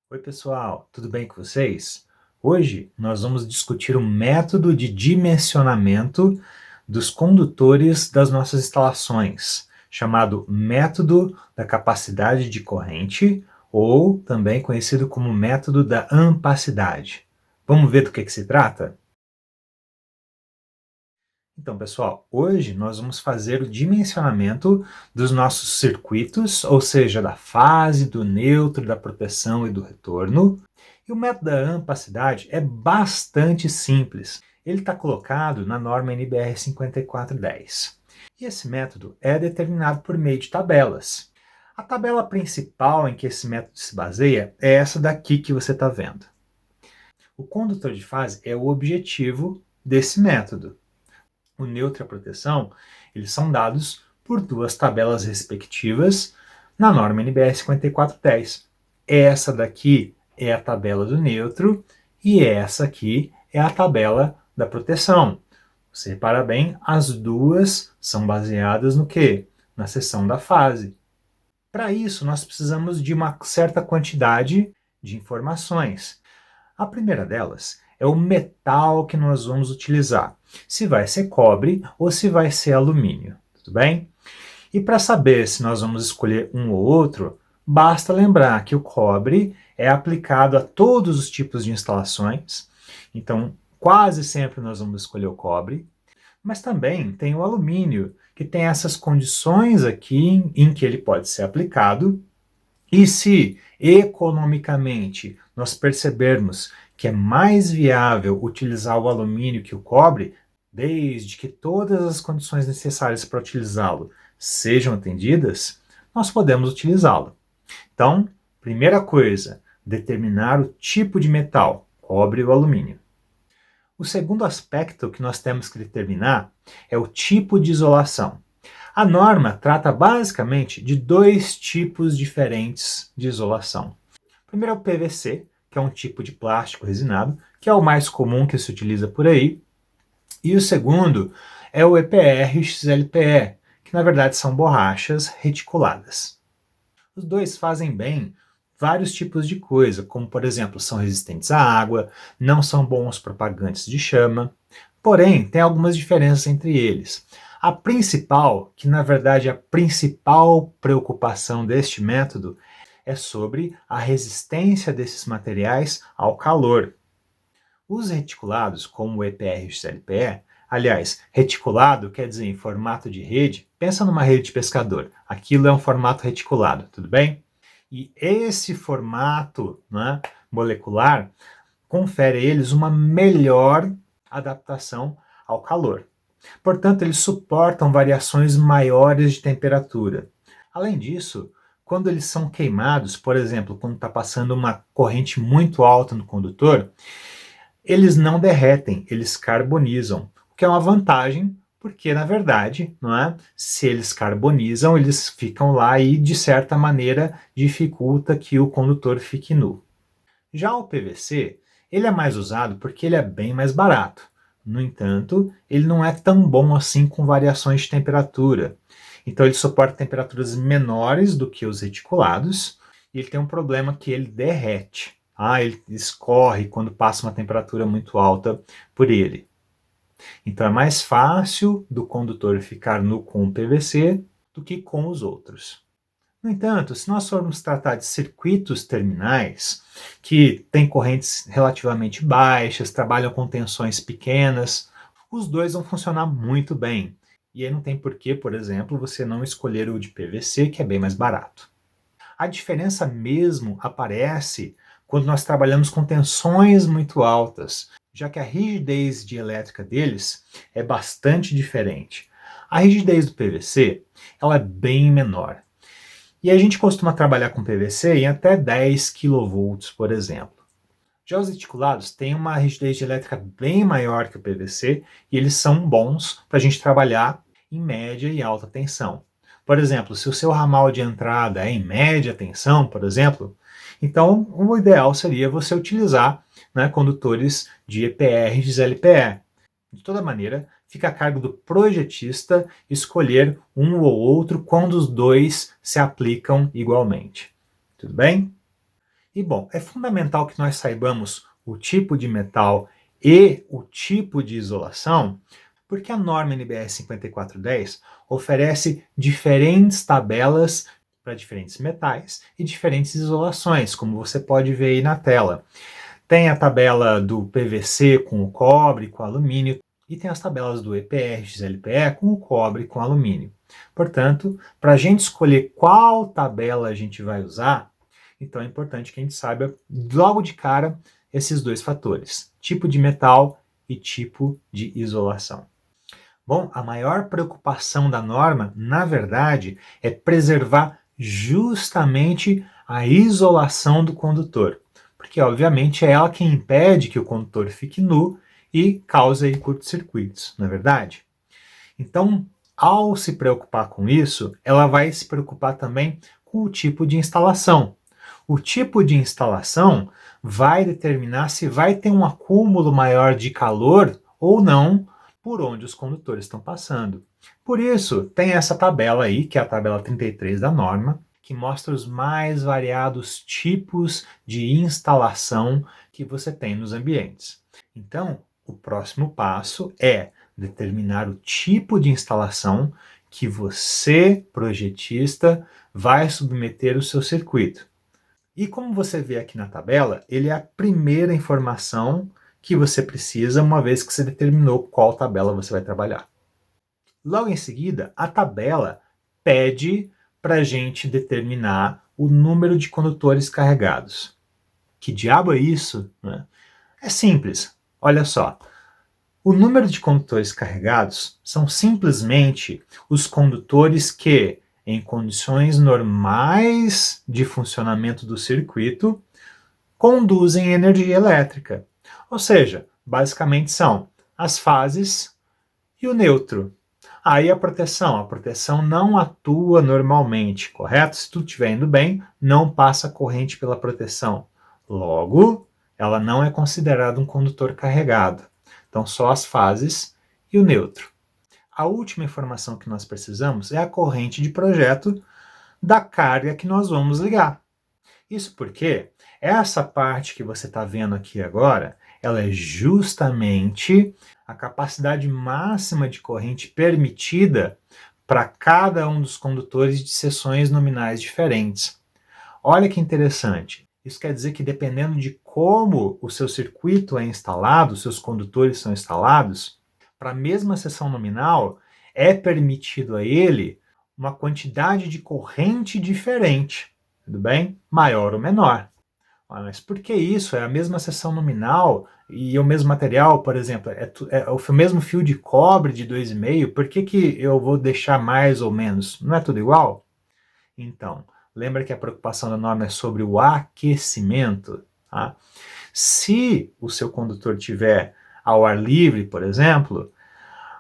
Oi, pessoal, tudo bem com vocês? Hoje nós vamos discutir o método de dimensionamento dos condutores das nossas instalações, chamado método da capacidade de corrente, ou também conhecido como método da ampacidade. Vamos ver do que se trata? Então, pessoal, hoje nós vamos fazer o dimensionamento dos nossos circuitos, ou seja, da fase, do neutro, da proteção e do retorno. E o método da ampacidade é bastante simples. Ele está colocado na norma NBR 5410. E esse método é determinado por meio de tabelas. A tabela principal em que esse método se baseia é essa daqui que você está vendo. O condutor de fase é o objetivo desse método. O neutro e a proteção, eles são dados por duas tabelas respectivas na norma NBR 5410. Essa daqui é a tabela do neutro e essa aqui é a tabela da proteção. Você repara bem, as duas são baseadas no quê? Na seção da fase. Para isso, nós precisamos de uma certa quantidade de informações. A primeira delas é o metal que nós vamos utilizar, se vai ser cobre ou se vai ser alumínio, tudo bem? E para saber se nós vamos escolher um ou outro, basta lembrar que o cobre é aplicado a todos os tipos de instalações, então quase sempre nós vamos escolher o cobre, mas também tem o alumínio, que tem essas condições aqui em que ele pode ser aplicado, e se economicamente nós percebermos que é mais viável utilizar o alumínio que o cobre, desde que todas as condições necessárias para utilizá-lo sejam atendidas, nós podemos utilizá-lo. Então, primeira coisa, determinar o tipo de metal, cobre ou alumínio. O segundo aspecto que nós temos que determinar é o tipo de isolação. A norma trata basicamente de dois tipos diferentes de isolação. O primeiro é o PVC, que é um tipo de plástico resinado, que é o mais comum que se utiliza por aí. E o segundo é o EPR e XLPE, que na verdade são borrachas reticuladas. Os dois fazem bem vários tipos de coisa, como por exemplo, são resistentes à água, não são bons propagantes de chama, porém tem algumas diferenças entre eles. A principal, que na verdade é a principal preocupação deste método, é sobre a resistência desses materiais ao calor. Os reticulados, como o EPR e o XLPE, aliás, reticulado quer dizer em formato de rede, pensa numa rede de pescador, aquilo é um formato reticulado, tudo bem? E esse formato, né, molecular confere a eles uma melhor adaptação ao calor. Portanto, eles suportam variações maiores de temperatura. Além disso, quando eles são queimados, por exemplo, quando está passando uma corrente muito alta no condutor, eles não derretem, eles carbonizam, o que é uma vantagem, porque na verdade, não é? Se eles carbonizam, eles ficam lá e de certa maneira dificulta que o condutor fique nu. Já o PVC, ele é mais usado porque ele é bem mais barato. No entanto, ele não é tão bom assim com variações de temperatura. Então ele suporta temperaturas menores do que os reticulados e ele tem um problema que ele derrete. Ele escorre quando passa uma temperatura muito alta por ele. Então é mais fácil do condutor ficar nu com o PVC do que com os outros. No entanto, se nós formos tratar de circuitos terminais, que têm correntes relativamente baixas, trabalham com tensões pequenas, os dois vão funcionar muito bem. E aí não tem porquê, por exemplo, você não escolher o de PVC, que é bem mais barato. A diferença mesmo aparece quando nós trabalhamos com tensões muito altas, já que a rigidez dielétrica deles é bastante diferente. A rigidez do PVC ela é bem menor. E a gente costuma trabalhar com PVC em até 10 kV, por exemplo. Já os reticulados têm uma rigidez elétrica bem maior que o PVC e eles são bons para a gente trabalhar em média e alta tensão. Por exemplo, se o seu ramal de entrada é em média tensão, por exemplo, então o ideal seria você utilizar, né, condutores de EPR e de LPE. De toda maneira, fica a cargo do projetista escolher um ou outro quando os dois se aplicam igualmente. Tudo bem? E bom, é fundamental que nós saibamos o tipo de metal e o tipo de isolação, porque a norma NBR 5410 oferece diferentes tabelas para diferentes metais e diferentes isolações, como você pode ver aí na tela. Tem a tabela do PVC com o cobre, com o alumínio, e tem as tabelas do EPR, XLPE com o cobre e com o alumínio. Portanto, para a gente escolher qual tabela a gente vai usar, então é importante que a gente saiba logo de cara esses dois fatores, tipo de metal e tipo de isolação. Bom, a maior preocupação da norma, na verdade, é preservar justamente a isolação do condutor, porque obviamente é ela quem impede que o condutor fique nu e cause curtos-circuitos, não é verdade? Então, ao se preocupar com isso, ela vai se preocupar também com o tipo de instalação. O tipo de instalação vai determinar se vai ter um acúmulo maior de calor ou não por onde os condutores estão passando. Por isso, tem essa tabela aí, que é a tabela 33 da norma, que mostra os mais variados tipos de instalação que você tem nos ambientes. Então, o próximo passo é determinar o tipo de instalação que você, projetista, vai submeter o seu circuito. E como você vê aqui na tabela, ele é a primeira informação que você precisa, uma vez que você determinou qual tabela você vai trabalhar. Logo em seguida, a tabela pede para a gente determinar o número de condutores carregados. Que diabo é isso? Né? É simples. Olha só. O número de condutores carregados são simplesmente os condutores que, em condições normais de funcionamento do circuito, conduzem energia elétrica. Ou seja, basicamente são as fases e o neutro. Aí a proteção não atua normalmente, correto? Se tudo estiver indo bem, não passa corrente pela proteção. Logo, ela não é considerada um condutor carregado. Então, só as fases e o neutro. A última informação que nós precisamos é a corrente de projeto da carga que nós vamos ligar. Isso porque essa parte que você está vendo aqui agora, ela é justamente a capacidade máxima de corrente permitida para cada um dos condutores de seções nominais diferentes. Olha que interessante. Isso quer dizer que dependendo de como o seu circuito é instalado, os seus condutores são instalados, para a mesma seção nominal é permitido a ele uma quantidade de corrente diferente, tudo bem? Maior ou menor. Mas por que isso? É a mesma seção nominal e o mesmo material, por exemplo, é o mesmo fio de cobre de 2,5, por que eu vou deixar mais ou menos? Não é tudo igual? Então, lembra que a preocupação da norma é sobre o aquecimento? Tá? Se o seu condutor tiver ao ar livre, por exemplo,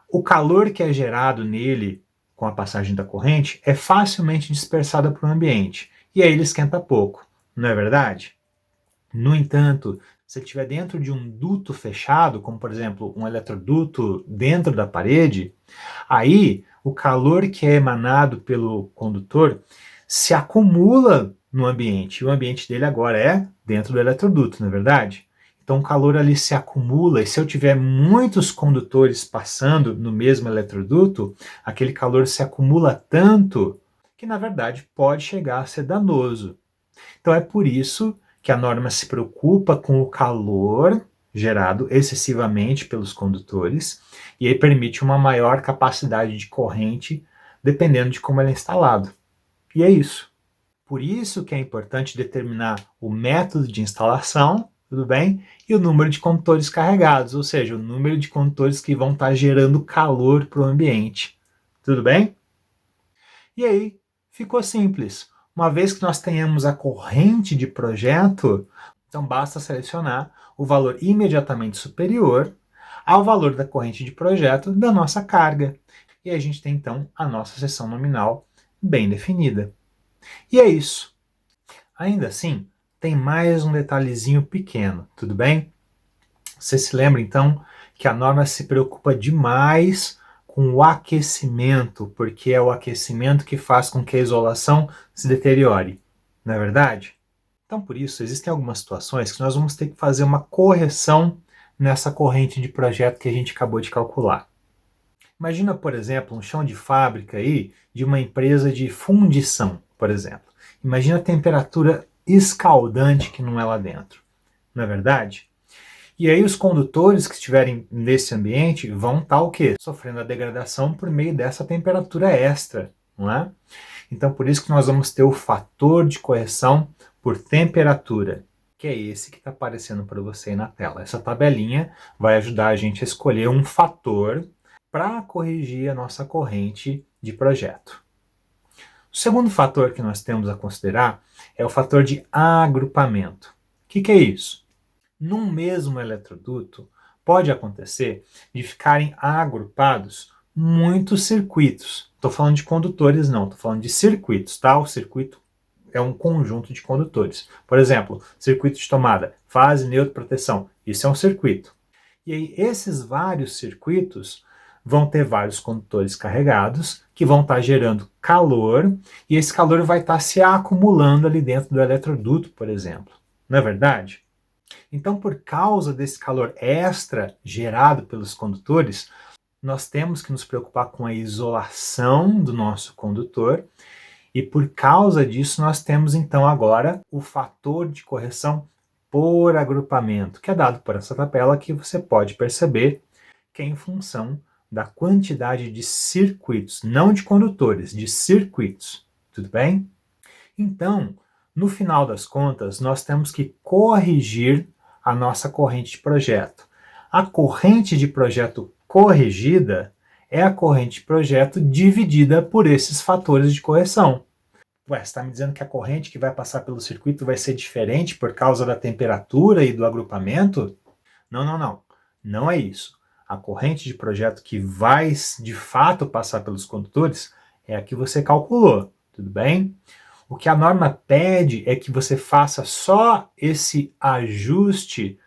o calor que é gerado nele com a passagem da corrente é facilmente dispersado para o ambiente, e aí ele esquenta pouco, não é verdade? No entanto, se ele estiver dentro de um duto fechado, como por exemplo um eletroduto dentro da parede, aí o calor que é emanado pelo condutor se acumula no ambiente, e o ambiente dele agora é dentro do eletroduto, não é verdade? Então o calor ali se acumula, e se eu tiver muitos condutores passando no mesmo eletroduto, aquele calor se acumula tanto que na verdade pode chegar a ser danoso. Então é por isso que a norma se preocupa com o calor gerado excessivamente pelos condutores e aí permite uma maior capacidade de corrente dependendo de como ele é instalado. E é isso. Por isso que é importante determinar o método de instalação, tudo bem? E o número de condutores carregados, ou seja, o número de condutores que vão estar gerando calor para o ambiente. Tudo bem? E aí, ficou simples. Uma vez que nós tenhamos a corrente de projeto, então basta selecionar o valor imediatamente superior ao valor da corrente de projeto da nossa carga. E a gente tem então a nossa seção nominal bem definida. E é isso. Ainda assim, tem mais um detalhezinho pequeno, tudo bem? Você se lembra então que a norma se preocupa demais com o aquecimento, porque é o aquecimento que faz com que a isolação se deteriore, não é verdade? Então, por isso, existem algumas situações que nós vamos ter que fazer uma correção nessa corrente de projeto que a gente acabou de calcular. Imagina, por exemplo, um chão de fábrica aí de uma empresa de fundição, por exemplo. Imagina a temperatura escaldante que não é lá dentro, não é verdade? E aí os condutores que estiverem nesse ambiente vão estar o quê? Sofrendo a degradação por meio dessa temperatura extra, não é? Então por isso que nós vamos ter o fator de correção por temperatura, que é esse que está aparecendo para você aí na tela. Essa tabelinha vai ajudar a gente a escolher um fator para corrigir a nossa corrente de projeto. O segundo fator que nós temos a considerar é o fator de agrupamento. O que é isso? Num mesmo eletroduto, pode acontecer de ficarem agrupados muitos circuitos. Estou falando de condutores, não, estou falando de circuitos, tá? O circuito é um conjunto de condutores. Por exemplo, circuito de tomada, fase, neutro, proteção. Isso é um circuito. E aí, esses vários circuitos vão ter vários condutores carregados que vão estar gerando calor e esse calor vai estar se acumulando ali dentro do eletroduto, por exemplo. Não é verdade? Então, por causa desse calor extra gerado pelos condutores, nós temos que nos preocupar com a isolação do nosso condutor e por causa disso nós temos então agora o fator de correção por agrupamento, que é dado por essa tabela que você pode perceber que é em função da quantidade de circuitos, não de condutores, de circuitos. Tudo bem? Então, no final das contas, nós temos que corrigir a nossa corrente de projeto. A corrente de projeto corrigida é a corrente de projeto dividida por esses fatores de correção. Ué, você está me dizendo que a corrente que vai passar pelo circuito vai ser diferente por causa da temperatura e do agrupamento? Não, não, não. Não é isso. A corrente de projeto que vai de fato passar pelos condutores é a que você calculou, tudo bem? O que a norma pede é que você faça só esse ajuste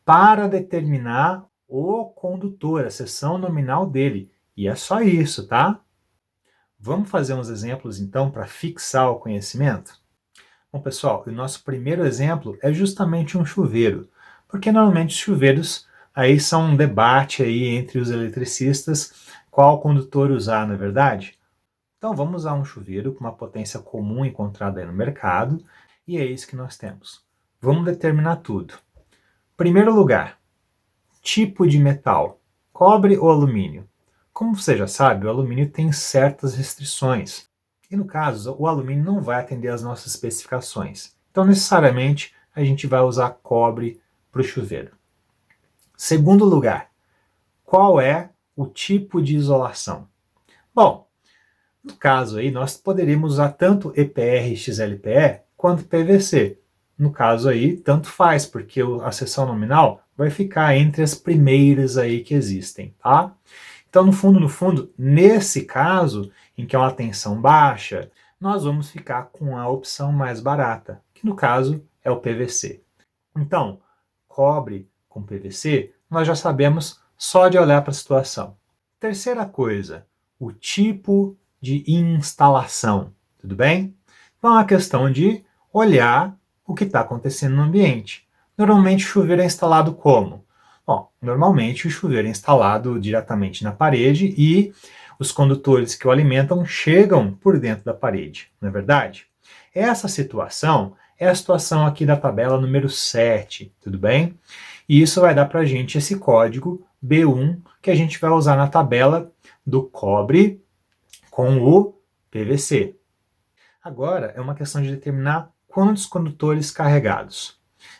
para determinar o condutor, a seção nominal dele. E é só isso, tá? Vamos fazer uns exemplos então para fixar o conhecimento? Bom, pessoal, o nosso primeiro exemplo é justamente um chuveiro, porque normalmente os chuveiros aí são um debate aí entre os eletricistas qual condutor usar, não é verdade? Então vamos usar um chuveiro com uma potência comum encontrada aí no mercado e é isso que nós temos. Vamos determinar tudo. Primeiro lugar, tipo de metal, cobre ou alumínio? Como você já sabe, o alumínio tem certas restrições. E no caso, o alumínio não vai atender às nossas especificações. Então, necessariamente, a gente vai usar cobre para o chuveiro. Segundo lugar, qual é o tipo de isolação? Bom, no caso aí, nós poderíamos usar tanto EPR XLPE quanto PVC. No caso aí, tanto faz, porque a seção nominal vai ficar entre as primeiras aí que existem, tá? Então, no fundo, nesse caso, em que é uma tensão baixa, nós vamos ficar com a opção mais barata, que no caso é o PVC. Então, cobre com PVC, nós já sabemos só de olhar para a situação. Terceira coisa, o tipo de instalação, tudo bem? Então, é uma questão de olhar o que está acontecendo no ambiente. Normalmente, o chuveiro é instalado como? Bom, normalmente o chuveiro é instalado diretamente na parede e os condutores que o alimentam chegam por dentro da parede, não é verdade? Essa situação é a situação aqui da tabela número 7, tudo bem? E isso vai dar para a gente esse código B1 que a gente vai usar na tabela do cobre com o PVC. Agora é uma questão de determinar quantos condutores carregados.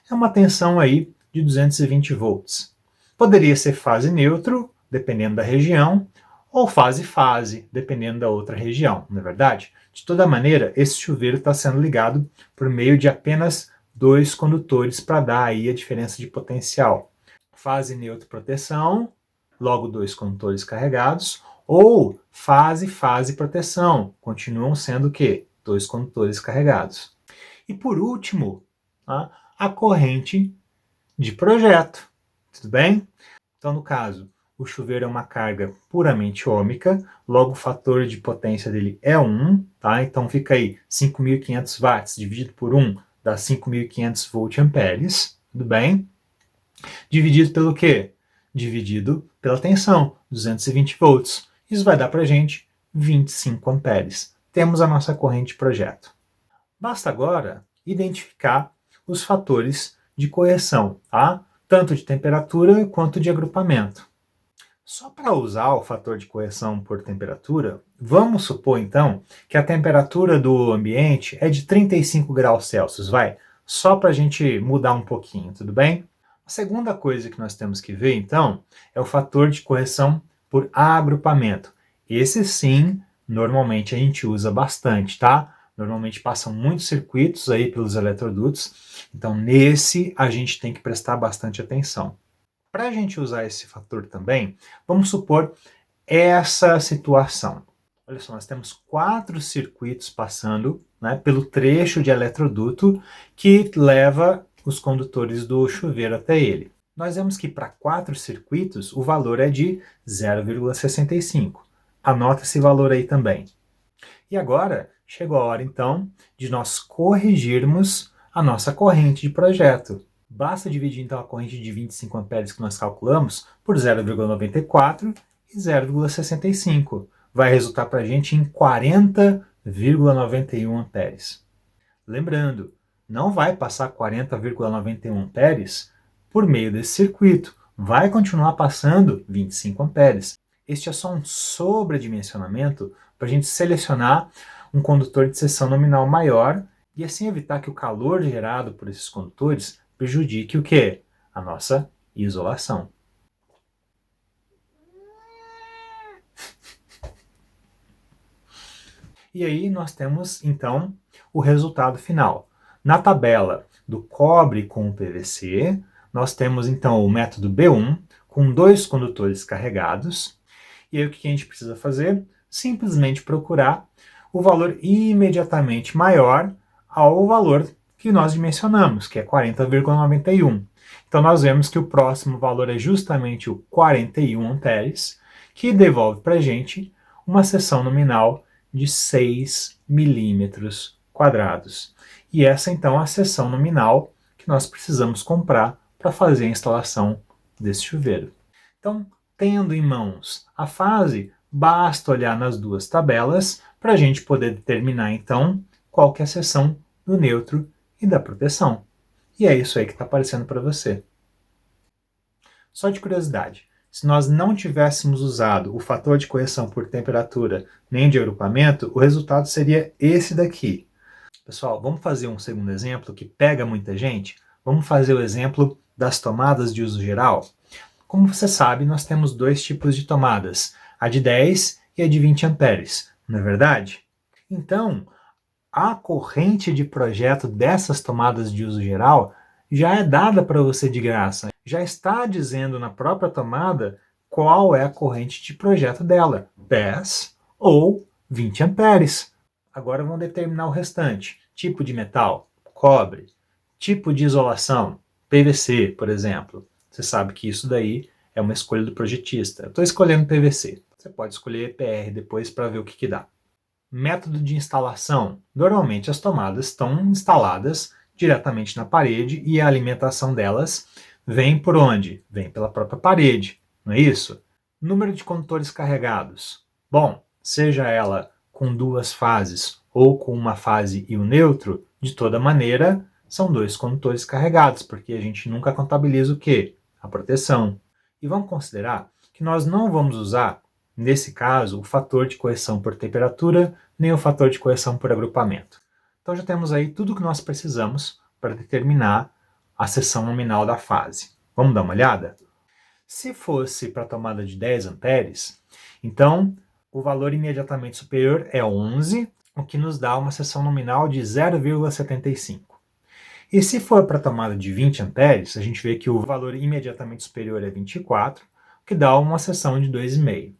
É uma tensão aí de 220 volts. Poderia ser fase neutro, dependendo da região, ou fase-fase, dependendo da outra região, não é verdade? De toda maneira, esse chuveiro está sendo ligado por meio de apenas 2 condutores para dar aí a diferença de potencial. Fase neutro proteção, logo 2 condutores carregados, ou fase proteção, continuam sendo o quê? 2 condutores carregados. E por último, a corrente de projeto. Tudo bem? Então, no caso, o chuveiro é uma carga puramente ôhmica, logo o fator de potência dele é 1, tá? Então fica aí 5.500 watts dividido por 1 dá 5.500 volt-amperes, tudo bem? Dividido pelo quê? Dividido pela tensão, 220 volts. Isso vai dar para a gente 25 amperes. Temos a nossa corrente de projeto. Basta agora identificar os fatores de correção, tá? Tanto de temperatura quanto de agrupamento. Só para usar o fator de correção por temperatura, vamos supor então que a temperatura do ambiente é de 35 graus Celsius, vai? Só para a gente mudar um pouquinho, tudo bem? A segunda coisa que nós temos que ver então é o fator de correção por agrupamento. Esse sim, normalmente a gente usa bastante, tá? Normalmente passam muitos circuitos aí pelos eletrodutos, então nesse a gente tem que prestar bastante atenção. Para a gente usar esse fator também, vamos supor essa situação. Olha só, nós temos 4 circuitos passando, né, pelo trecho de eletroduto que leva os condutores do chuveiro até ele. Nós vemos que para 4 circuitos o valor é de 0,65. Anota esse valor aí também. E agora chegou a hora então de nós corrigirmos a nossa corrente de projeto. Basta dividir então a corrente de 25 amperes que nós calculamos por 0,94 e 0,65. Vai resultar para a gente em 40,91 amperes. Lembrando, não vai passar 40,91 amperes por meio desse circuito. Vai continuar passando 25 amperes. Este é só um sobredimensionamento para a gente selecionar um condutor de seção nominal maior e assim evitar que o calor gerado por esses condutores prejudique o quê? A nossa isolação. E aí nós temos, então, o resultado final. Na tabela do cobre com o PVC, nós temos, então, o método B1, com 2 condutores carregados. E aí o que a gente precisa fazer? Simplesmente procurar o valor imediatamente maior ao valor que nós dimensionamos, que é 40,91. Então nós vemos que o próximo valor é justamente o 41 amperes, que devolve para a gente uma seção nominal de 6 milímetros quadrados. E essa então é a seção nominal que nós precisamos comprar para fazer a instalação desse chuveiro. Então, tendo em mãos a fase, basta olhar nas duas tabelas para a gente poder determinar então qual que é a seção do neutro e da proteção. E é isso aí que está aparecendo para você. Só de curiosidade, se nós não tivéssemos usado o fator de correção por temperatura nem de agrupamento, o resultado seria esse daqui. Pessoal, vamos fazer um segundo exemplo que pega muita gente? Vamos fazer o exemplo das tomadas de uso geral? Como você sabe, nós temos 2 tipos de tomadas, a de 10 e a de 20 amperes, não é verdade? Então, a corrente de projeto dessas tomadas de uso geral já é dada para você de graça. Já está dizendo na própria tomada qual é a corrente de projeto dela, 10 ou 20 amperes. Agora vamos determinar o restante. Tipo de metal, cobre. Tipo de isolação, PVC, por exemplo. Você sabe que isso daí é uma escolha do projetista. Eu estou escolhendo PVC. Você pode escolher EPR depois para ver o que dá. Método de instalação. Normalmente as tomadas estão instaladas diretamente na parede e a alimentação delas vem por onde? Vem pela própria parede, não é isso? Número de condutores carregados. Bom, seja ela com 2 fases ou com uma fase e o neutro, de toda maneira são 2 condutores carregados, porque a gente nunca contabiliza o quê? A proteção. E vamos considerar que nós não vamos usar, nesse caso, o fator de correção por temperatura, nem o fator de correção por agrupamento. Então já temos aí tudo o que nós precisamos para determinar a seção nominal da fase. Vamos dar uma olhada? Se fosse para a tomada de 10 amperes, então o valor imediatamente superior é 11, o que nos dá uma seção nominal de 0,75. E se for para a tomada de 20 amperes, a gente vê que o valor imediatamente superior é 24, o que dá uma seção de 2,5.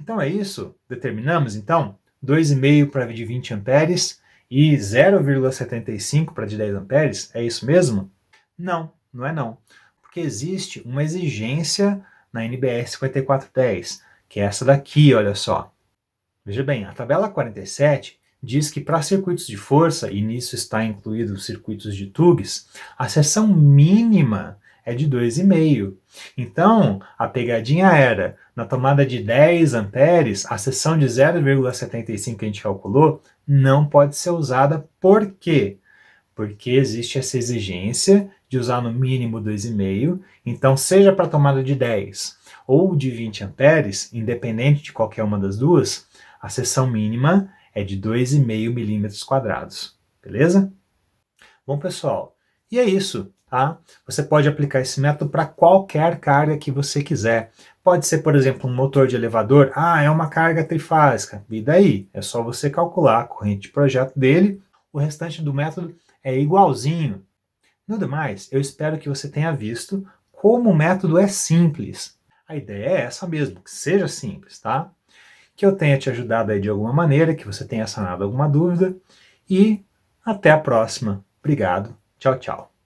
Então é isso, determinamos então 2,5 para de 20 amperes e 0,75 para de 10 amperes, é isso mesmo? Não, não é não, porque existe uma exigência na NBR 5410, que é essa daqui, olha só. Veja bem, a tabela 47 diz que para circuitos de força, e nisso está incluído os circuitos de TUGs, a seção mínima é de 2,5. Então, a pegadinha era, na tomada de 10 amperes, a seção de 0,75 que a gente calculou não pode ser usada. Por quê? Porque existe essa exigência de usar no mínimo 2,5. Então, seja para tomada de 10 ou de 20 amperes, independente de qualquer uma das duas, a seção mínima é de 2,5 milímetros quadrados. Beleza? Bom, pessoal, e é isso, tá? Você pode aplicar esse método para qualquer carga que você quiser. Pode ser, por exemplo, um motor de elevador. Ah, é uma carga trifásica. E daí? É só você calcular a corrente de projeto dele. O restante do método é igualzinho. No demais, eu espero que você tenha visto como o método é simples. A ideia é essa mesmo, que seja simples, tá? Que eu tenha te ajudado aí de alguma maneira, que você tenha sanado alguma dúvida e até a próxima. Obrigado. Tchau, tchau.